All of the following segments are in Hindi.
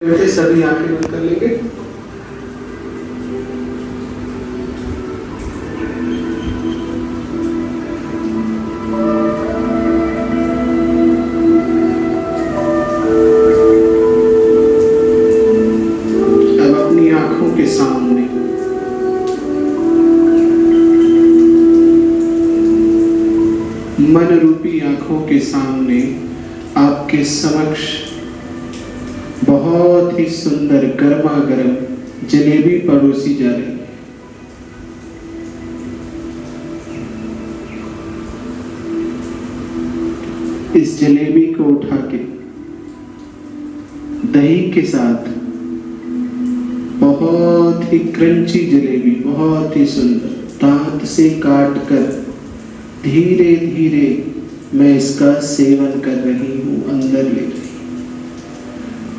सभी आंखें बंद कर लेंगे। अब अपनी आंखों के सामने मन रूपी आंखों के सामने आपके समक्ष बहुत ही सुंदर गर्मा गर्म जलेबी परोसी जा रही है। इस जलेबी को उठा के दही के साथ, बहुत ही क्रंची जलेबी, बहुत ही सुंदर, दांत से काट कर धीरे धीरे मैं इसका सेवन कर रही हूं, अंदर ले रही।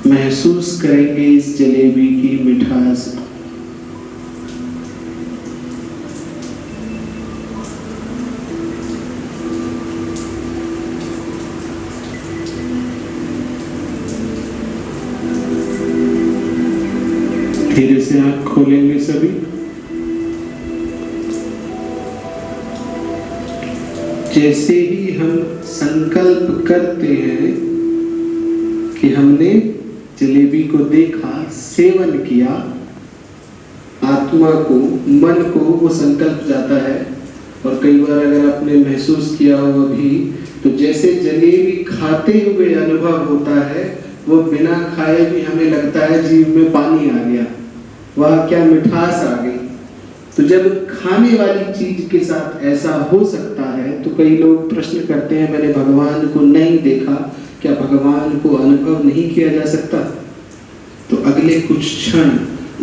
महसूस करेंगे इस जलेबी की मिठास। धीरे से आंख खोलेंगे सभी। जैसे ही हम संकल्प करते हैं कि हमने जलेबी को देखा, सेवन किया, आत्मा को, मन को वो संकल्प जाता है। और कई बार अगर आपने महसूस किया हो अभी, तो जैसे जलेबी खाते हुए अनुभव होता है, वो बिना खाए भी हमें लगता है जीभ में पानी आ गया, वाह क्या मिठास आ गई। तो जब खाने वाली चीज के साथ ऐसा हो सकता है, तो कई लोग प्रश्न करते हैं, मैंने भगवान को नहीं देखा, क्या भगवान को अनुभव नहीं किया जा सकता? तो अगले कुछ क्षण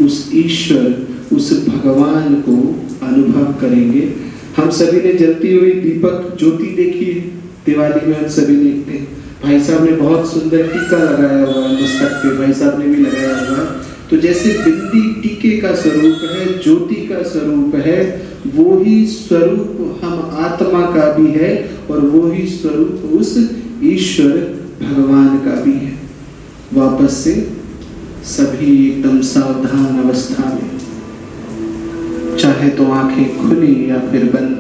उस ईश्वर, उस भगवान को अनुभव करेंगे। हम सभी ने जलती हुई दीपक ज्योति देखी है, दिवाली में हम सभी देखते हैं। भाई साहब ने बहुत सुंदर टीका लगाया हुआ है मस्तक पे, भाई साहब ने भी लगाया हुआ है। तो जैसे बिंदी टीके का स्वरूप है, ज्योति का स्वरूप है, वो ही स्वरूप हम आत्मा का भी है, और वो ही स्वरूप उस ईश्वर भगवान का भी है। वापस से सभी एकदम सावधान अवस्था में, चाहे तो आंखें खुली या फिर बंद,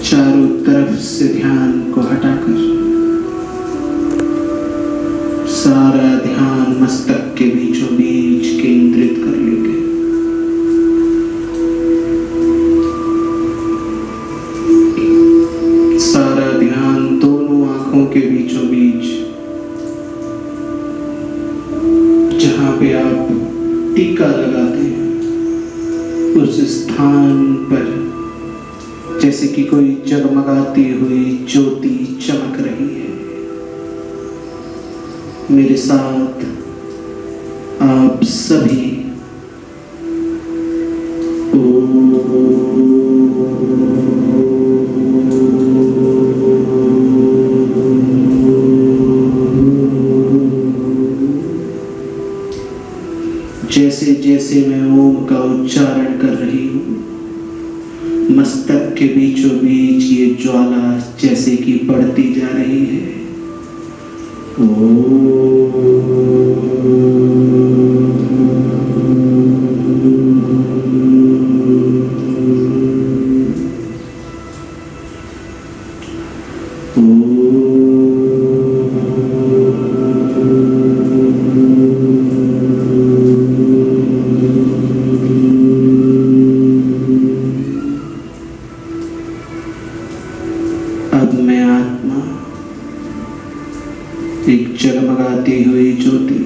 चारों तरफ से ध्यान को हटाकर सारा ध्यान मस्तक के बीचों बीच केंद्रित कर लेंगे। सारा ध्यान दोनों आंखों के बीचों बीच, जहां पे आप टीका लगाते हैं, उस स्थान पर जैसे कि कोई जगमगाती हुई ज्योति चमक रही है। मेरे साथ आप सभी जैसे जैसे मैं ओम का उच्चारण कर रही हूँ, मस्तक के बीचों बीच ये ज्वाला जैसे कि बढ़ती जा रही है। अब मैं आत्मा, एक जगमगाती हुई ज्योति,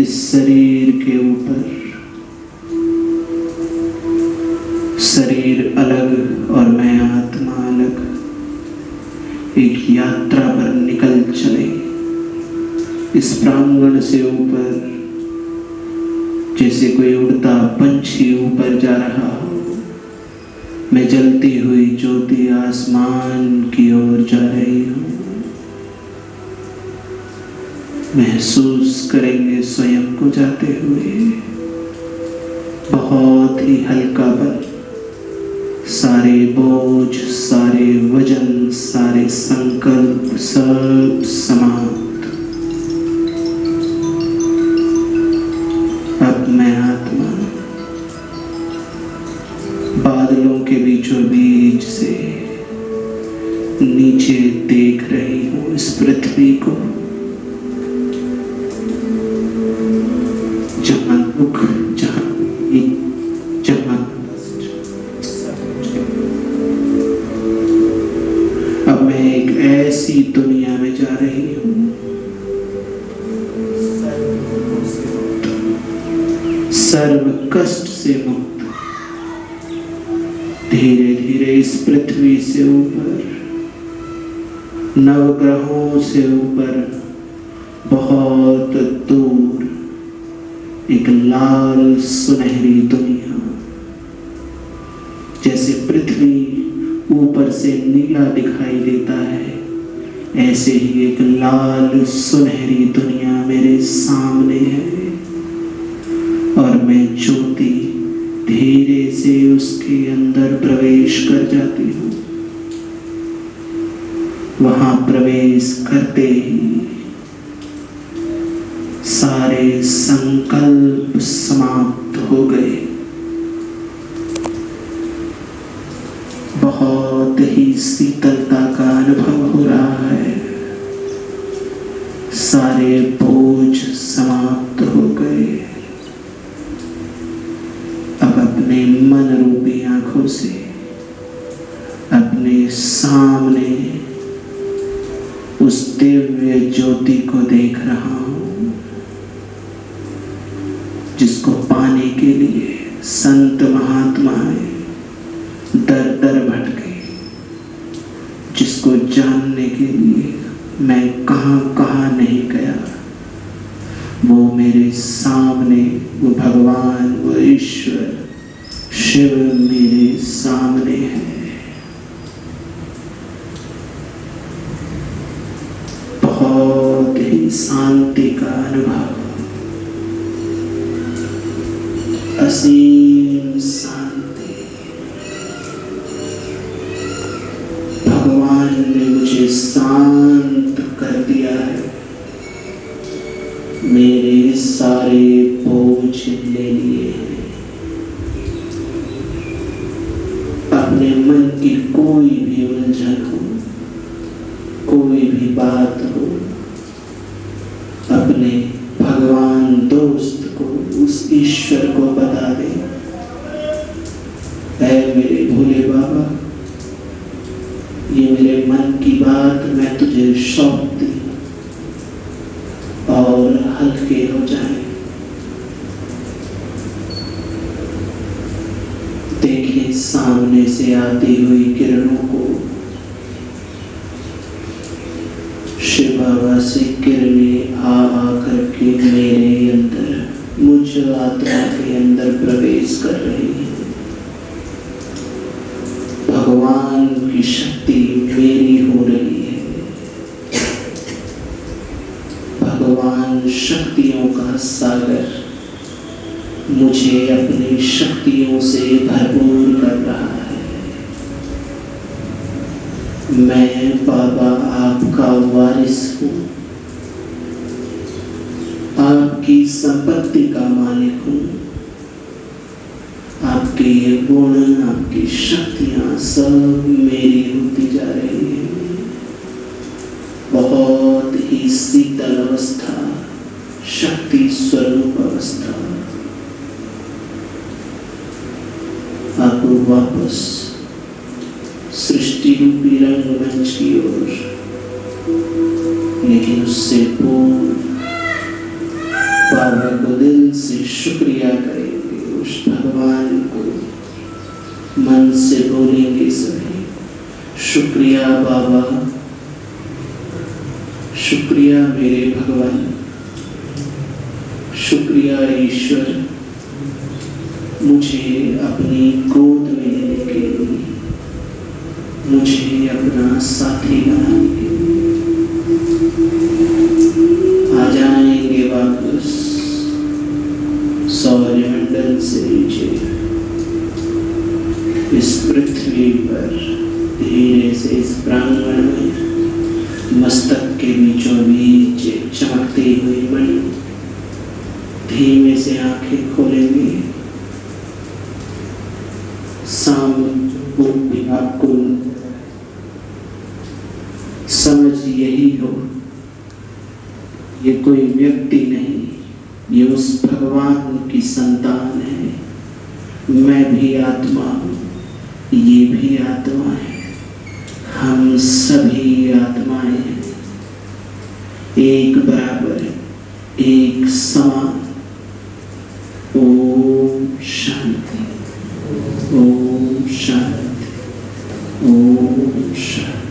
इस शरीर के ऊपर, शरीर अलग और मैं आत्मा अलग, एक यात्रा पर निकल चले। इस प्रांगण से ऊपर जैसे कोई उड़ता पंछी ऊपर जा रहा हो, मैं जलती हुई ज्योति आसमान की ओर जा रही हूँ। महसूस करेंगे स्वयं को जाते हुए, बहुत ही हल्का बल सारे बोझ, सारे वजन, सारे संकल्प सब समाप्त। अब मैं आत्मा बादलों के बीचों बीच से नीचे देख रही हूँ इस पृथ्वी को, जहाँ दुख, जहाँ अब मैं एक ऐसी दुनिया में जा रही हूँ सर्व कष्ट से मुक्त। धीरे धीरे इस पृथ्वी से ऊपर, नवग्रहों से ऊपर, बहुत दूर एक लाल सुनहरी दुनिया, जैसे पृथ्वी ऊपर से नीला दिखाई देता है, ऐसे ही एक लाल सुनहरी दुनिया मेरे सामने है। और मैं ज्योति धीरे से उसके अंदर प्रवेश कर जाती हूँ। वहां प्रवेश करते ही सारे संकल्प समाप्त हो गए। बहुत ही शीतलता का अनुभव हो रहा है। सारे बोझ समाप्त हो गए। अब अपने मन रूपी आंखों से अपने सामने उस दिव्य ज्योति को देख रहा हूं, जिसको पाने के लिए संत महात्माएं दर दर भटके, जिसको जानने के लिए मैं कहां नहीं गया। वो मेरे सामने, वो भगवान, वो ईश्वर शिव मेरे सामने है। बहुत ही शांति का अनुभव, असीम शांति। भगवान ने मुझे शांत कर दिया है। मेरे सारे बोझ ले लिए हैं। अपने मन की कोई भी उलझन हो, कोई भी बात हो, अपने भगवान दोस्त को, उस ईश्वर को बता दे, ऐ मेरे भोले बाबा, ये मेरे मन की बात मैं तुझे सौंपती और हल्के हो जाए। देखिए सामने से आती हुई किरणों को। शिव बाबा से किरणें आ करके मेरे अंदर, मुझ आत्मा के अंदर प्रवेश कर रही है। भगवान की शक्ति मेरी हो रही है। भगवान शक्तियों का सागर मुझे अपनी शक्तियों से भरपूर कर रहा है। मैं बाबा आपका वारिस हूँ, आपकी संपत्ति का मालिक हूँ। आपके ये गुण, आपकी शक्तियाँ सब मेरी होती जा रही हैं। बहुत ही शीतल अवस्था, शक्ति स्वरूप अवस्था। आप वापस सृष्टि रूपी रंगमंच की ओर, लेकिन उससे पूर्व बाबा को दिल से शुक्रिया करेंगे। उस भगवान को मन से बोलेंगे सभी, शुक्रिया बाबा, शुक्रिया मेरे भगवान, शुक्रिया ईश्वर, मुझे अपनी गोद में लेने के लिए, मुझे अपना साथी बनाने के लिए। आ जाएंगे वापस सौरमंडल से नीचे, इस पृथ्वी प्रांगण में मस्तक के बीचों बीच चमकती हुई मणि धीमे से आंखें खोलेंगे। सामने आपको समझ यही हो, ये कोई व्यक्ति नहीं, ये उस भगवान की संतान है। मैं भी आत्मा हूँ, ये भी आत्मा है, हम सभी आत्माएं हैं, एक बराबर, एक समान। ओम शांति, ओम शांति, ओम शांति।